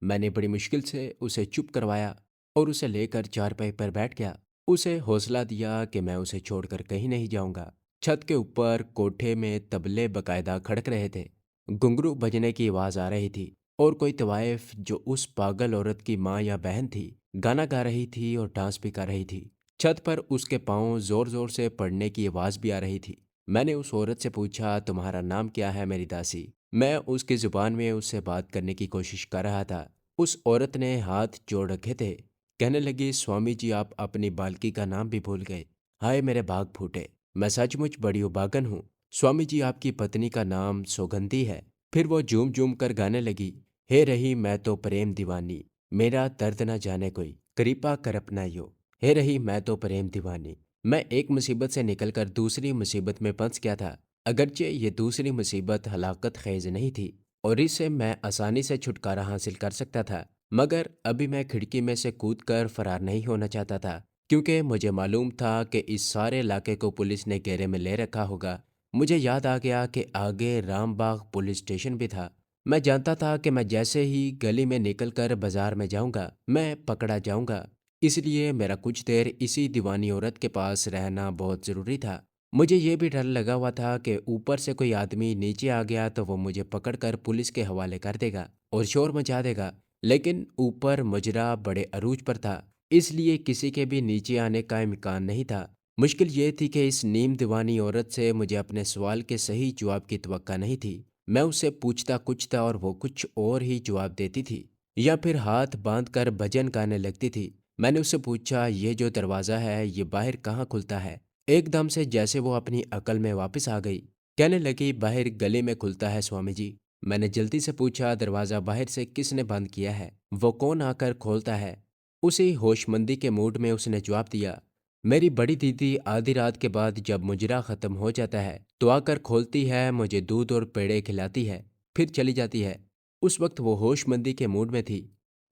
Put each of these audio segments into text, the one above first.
मैंने बड़ी मुश्किल से उसे चुप करवाया और उसे लेकर चारपाई पर बैठ गया। उसे हौसला दिया कि मैं उसे छोड़कर कहीं नहीं जाऊंगा। छत के ऊपर कोठे में तबले बकायदा खड़क रहे थे। घुंघरू बजने की आवाज आ रही थी और कोई तवाइफ जो उस पागल औरत की माँ या बहन थी गाना गा रही थी और डांस भी कर रही थी। छत पर उसके पाँव जोर जोर से पड़ने की आवाज भी आ रही थी। मैंने उस औरत से पूछा, तुम्हारा नाम क्या है मेरी दासी? मैं उसकी जुबान में उससे बात करने की कोशिश कर रहा था। उस औरत ने हाथ जोड़ रखे थे। कहने लगी, स्वामी जी आप अपनी बालकी का नाम भी भूल गए। हाय मेरे भाग फूटे, मैं सचमुच बड़ी उबागन हूँ। स्वामी जी आपकी पत्नी का नाम सौगंधी है। फिर वो झूम झूम कर गाने लगी, हे रही मैं तो प्रेम दीवानी, मेरा दर्द न जाने कोई, कृपा कर अपना यो। हे रही मैं तो प्रेम दीवानी। मैं एक मुसीबत से निकलकर दूसरी मुसीबत में फंस गया था। अगरचे ये दूसरी मुसीबत हलाकत खेज नहीं थी और इससे मैं आसानी से छुटकारा हासिल कर सकता था, मगर अभी मैं खिड़की में से कूदकर फरार नहीं होना चाहता था, क्योंकि मुझे मालूम था कि इस सारे इलाके को पुलिस ने घेरे में ले रखा होगा। मुझे याद आ गया कि आगे रामबाग पुलिस स्टेशन भी था। मैं जानता था कि मैं जैसे ही गली में निकलकर बाजार में जाऊंगा मैं पकड़ा जाऊंगा। इसलिए मेरा कुछ देर इसी दीवानी औरत के पास रहना बहुत ज़रूरी था। मुझे ये भी डर लगा हुआ था कि ऊपर से कोई आदमी नीचे आ गया तो वो मुझे पकड़कर पुलिस के हवाले कर देगा और शोर मचा देगा। लेकिन ऊपर मुजरा बड़े अरूज पर था, इसलिए किसी के भी नीचे आने का इम्कान नहीं था। मुश्किल ये थी कि इस नीम दीवानी औरत से मुझे अपने सवाल के सही जवाब की तवक्का नहीं थी। मैं उससे पूछता कुछ था और वो कुछ और ही जवाब देती थी, या फिर हाथ बांध कर भजन गाने लगती थी। मैंने उससे पूछा, ये जो दरवाज़ा है ये बाहर कहाँ खुलता है? एकदम से जैसे वो अपनी अकल में वापस आ गई। कहने लगी, बाहर गली में खुलता है स्वामी जी। मैंने जल्दी से पूछा, दरवाज़ा बाहर से किसने बंद किया है? वो कौन आकर खोलता है? उसी होशमंदी के मूड में उसने जवाब दिया, मेरी बड़ी दीदी आधी रात के बाद जब मुजरा ख़त्म हो जाता है तो आकर खोलती है, मुझे दूध और पेड़े खिलाती है, फिर चली जाती है। उस वक्त वो होशमंदी के मूड में थी।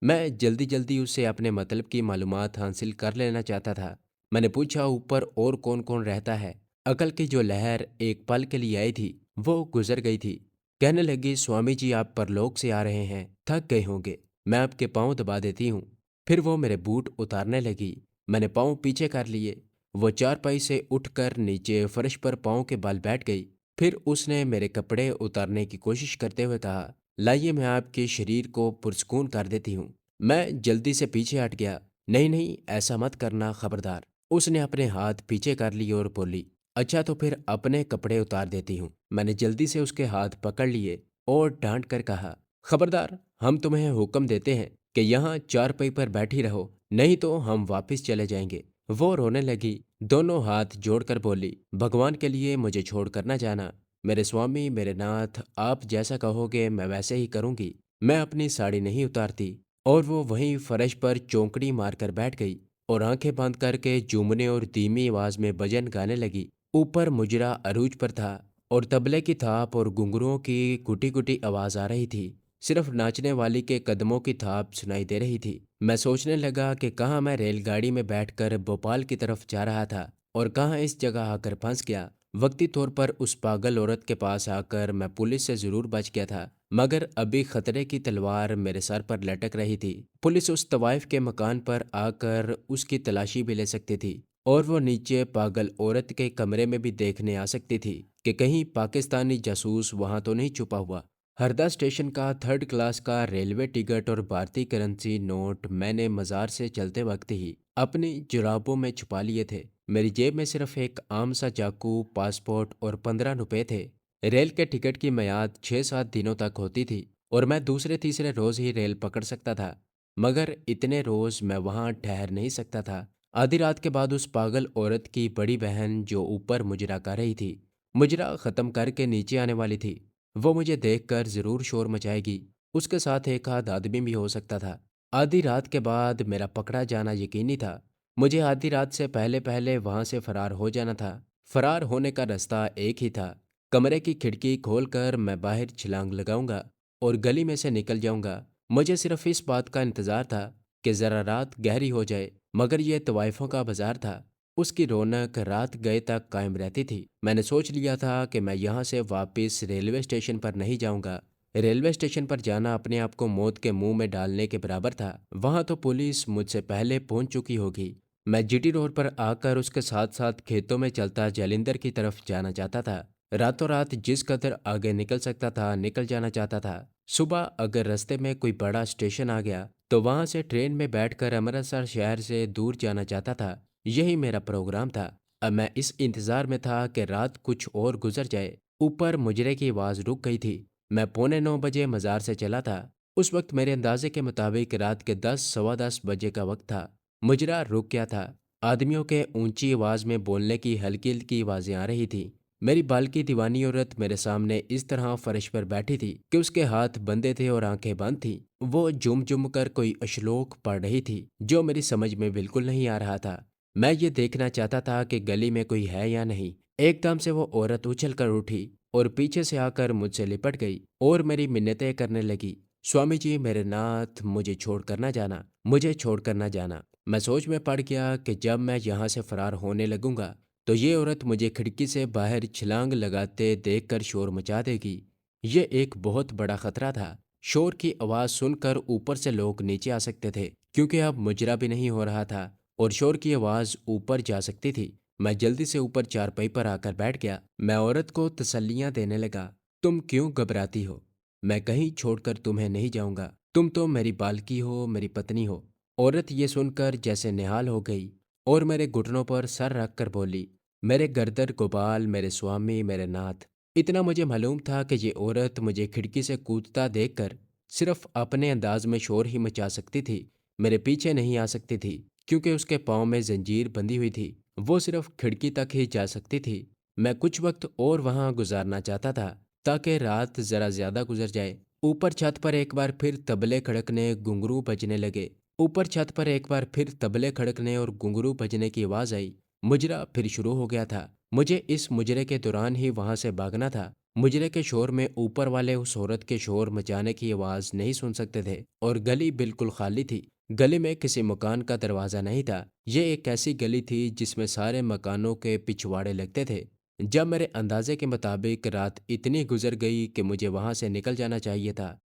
मैं जल्दी जल्दी उससे अपने मतलब की मालूमात हासिल कर लेना चाहता था। मैंने पूछा, ऊपर और कौन कौन रहता है? अकल की जो लहर एक पल के लिए आई थी वो गुजर गई थी। कहने लगी, स्वामी जी आप परलोक से आ रहे हैं, थक गए होंगे, मैं आपके पाँव दबा देती हूँ। फिर वो मेरे बूट उतारने लगी। मैंने पाँव पीछे कर लिए। वो चारपाई से उठकर नीचे फर्श पर पाँव के बल बैठ गई। फिर उसने मेरे कपड़े उतारने की कोशिश करते हुए कहा, लाइए मैं आपके शरीर को पुरस्कून कर देती हूँ। मैं जल्दी से पीछे हट गया। नहीं नहीं, ऐसा मत करना खबरदार। उसने अपने हाथ पीछे कर लिए और बोली, अच्छा तो फिर अपने कपड़े उतार देती हूँ। मैंने जल्दी से उसके हाथ पकड़ लिए और डांट कर कहा, खबरदार, हम तुम्हें हुक्म देते हैं कि यहाँ चारपाई पर बैठी रहो, नहीं तो हम वापस चले जाएंगे। वो रोने लगी, दोनों हाथ जोड़कर बोली, भगवान के लिए मुझे छोड़कर न जाना। मेरे स्वामी, मेरे नाथ, आप जैसा कहोगे मैं वैसे ही करूंगी। मैं अपनी साड़ी नहीं उतारती। और वो वहीं फर्श पर चौंकड़ी मारकर बैठ गई और आंखें बंद करके जूमने और धीमी आवाज में भजन गाने लगी। ऊपर मुजरा अरूज पर था और तबले की थाप और घुंघरुओं की कुटी कुटी आवाज आ रही थी। सिर्फ नाचने वाली के कदमों की थाप सुनाई दे रही थी। मैं सोचने लगा कि कहाँ मैं रेलगाड़ी में बैठकर भोपाल की तरफ जा रहा था और कहाँ इस जगह आकर फंस गया। वक्ती तौर पर उस पागल औरत के पास आकर मैं पुलिस से जरूर बच गया था, मगर अभी खतरे की तलवार मेरे सर पर लटक रही थी। पुलिस उस तवाइफ के मकान पर आकर उसकी तलाशी भी ले सकती थी और वो नीचे पागल औरत के कमरे में भी देखने आ सकती थी कि कहीं पाकिस्तानी जासूस वहां तो नहीं छुपा हुआ। हरदा स्टेशन का थर्ड क्लास का रेलवे टिकट और भारतीय करेंसी नोट मैंने मज़ार से चलते वक्त ही अपनी जुराबों में छुपा लिए थे। मेरी जेब में सिर्फ एक आम सा चाकू, पासपोर्ट और 15 रुपए थे। रेल के टिकट की मियाद 6-7 दिनों तक होती थी और मैं दूसरे तीसरे रोज़ ही रेल पकड़ सकता था, मगर इतने रोज़ मैं वहाँ ठहर नहीं सकता था। आधी रात के बाद उस पागल औरत की बड़ी बहन जो ऊपर मुजरा कर रही थी, मुजरा ख़त्म करके नीचे आने वाली थी। वो मुझे देखकर जरूर शोर मचाएगी। उसके साथ एक आध आदमी भी हो सकता था। आधी रात के बाद मेरा पकड़ा जाना यकीनी था। मुझे आधी रात से पहले पहले वहां से फरार हो जाना था। फरार होने का रास्ता एक ही था, कमरे की खिड़की खोलकर मैं बाहर छलांग लगाऊंगा और गली में से निकल जाऊंगा। मुझे सिर्फ इस बात का इंतजार था कि जरा रात गहरी हो जाए, मगर यह तवाइफों का बाजार था। उसकी रौनक रात गए तक कायम रहती थी। मैंने सोच लिया था कि मैं यहाँ से वापस रेलवे स्टेशन पर नहीं जाऊँगा। रेलवे स्टेशन पर जाना अपने आप को मौत के मुंह में डालने के बराबर था। वहां तो पुलिस मुझसे पहले पहुंच चुकी होगी। मैं जीटी रोड पर आकर उसके साथ साथ खेतों में चलता जालिंदर की तरफ जाना चाहता था। रातों रात जिस कदर आगे निकल सकता था निकल जाना चाहता था। सुबह अगर रास्ते में कोई बड़ा स्टेशन आ गया तो वहां से ट्रेन में बैठकर अमृतसर शहर से दूर जाना चाहता था। यही मेरा प्रोग्राम था। अब मैं इस इंतजार में था कि रात कुछ और गुजर जाए। ऊपर मुजरे की आवाज रुक गई थी। मैं 8:45 मज़ार से चला था। उस वक्त मेरे अंदाजे के मुताबिक रात के 10 सवा 10 बजे का वक्त था। मुजरा रुक गया था। आदमियों के ऊंची आवाज में बोलने की हल्की हल्की आवाजें आ रही थी। मेरी बाल की दीवानी औरत मेरे सामने इस तरह फर्श पर बैठी थी कि उसके हाथ बंधे थे और आंखें बंद थी। वो जुम जुम कर कोई श्लोक पढ़ रही थी जो मेरी समझ में बिल्कुल नहीं आ रहा था। मैं ये देखना चाहता था कि गली में कोई है या नहीं। एकदम से वो औरत उछल कर उठी और पीछे से आकर मुझसे लिपट गई और मेरी मिन्नतें करने लगी। स्वामी जी, मेरे नाथ, मुझे छोड़ कर ना जाना, मुझे छोड़ कर ना जाना। मैं सोच में पड़ गया कि जब मैं यहाँ से फरार होने लगूंगा तो ये औरत मुझे खिड़की से बाहर छलांग लगाते देखकर शोर मचा देगी। ये एक बहुत बड़ा खतरा था। शोर की आवाज़ सुनकर ऊपर से लोग नीचे आ सकते थे क्योंकि अब मुजरा भी नहीं हो रहा था और शोर की आवाज़ ऊपर जा सकती थी। मैं जल्दी से ऊपर चारपाई पर आकर बैठ गया। मैं औरत को तसल्लियां देने लगा। तुम क्यों घबराती हो? मैं कहीं छोड़कर तुम्हें नहीं जाऊंगा। तुम तो मेरी बालकी हो, मेरी पत्नी हो। औरत ये सुनकर जैसे निहाल हो गई और मेरे घुटनों पर सर रख कर बोली, मेरे गर्दन गोपाल, मेरे स्वामी, मेरे नाथ। इतना मुझे मालूम था कि ये औरत मुझे खिड़की से कूदता देखकर सिर्फ अपने अंदाज में शोर ही मचा सकती थी। मेरे पीछे नहीं आ सकती थी क्योंकि उसके पाँव में जंजीर बंधी हुई थी। वो सिर्फ खिड़की तक ही जा सकती थी। मैं कुछ वक्त और वहां गुजारना चाहता था ताकि रात जरा ज्यादा गुजर जाए। ऊपर छत पर एक बार फिर तबले खड़कने, घुंघरू बजने लगे। ऊपर छत पर एक बार फिर तबले खड़कने और घुंघरू बजने की आवाज आई। मुजरा फिर शुरू हो गया था। मुझे इस मुजरे के दौरान ही वहां से भागना था। मुजरे के शोर में ऊपर वाले उस औरत के शोर मचाने की आवाज नहीं सुन सकते थे और गली बिल्कुल खाली थी। गली में किसी मकान का दरवाजा नहीं था। ये एक ऐसी गली थी जिसमें सारे मकानों के पिछवाड़े लगते थे। जब मेरे अंदाजे के मुताबिक रात इतनी गुजर गई कि मुझे वहां से निकल जाना चाहिए था।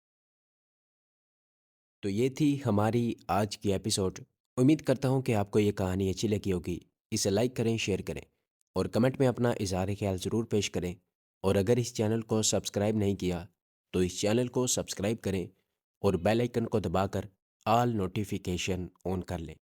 तो ये थी हमारी आज की एपिसोड। उम्मीद करता हूँ कि आपको ये कहानी अच्छी लगी होगी। इसे लाइक करें, शेयर करें और कमेंट में अपना इज़हार ख्याल ज़रूर पेश करें। और अगर इस चैनल को सब्सक्राइब नहीं किया तो इस चैनल को सब्सक्राइब करें और बेल आइकन को दबाकर ऑल नोटिफिकेशन ऑन कर लें।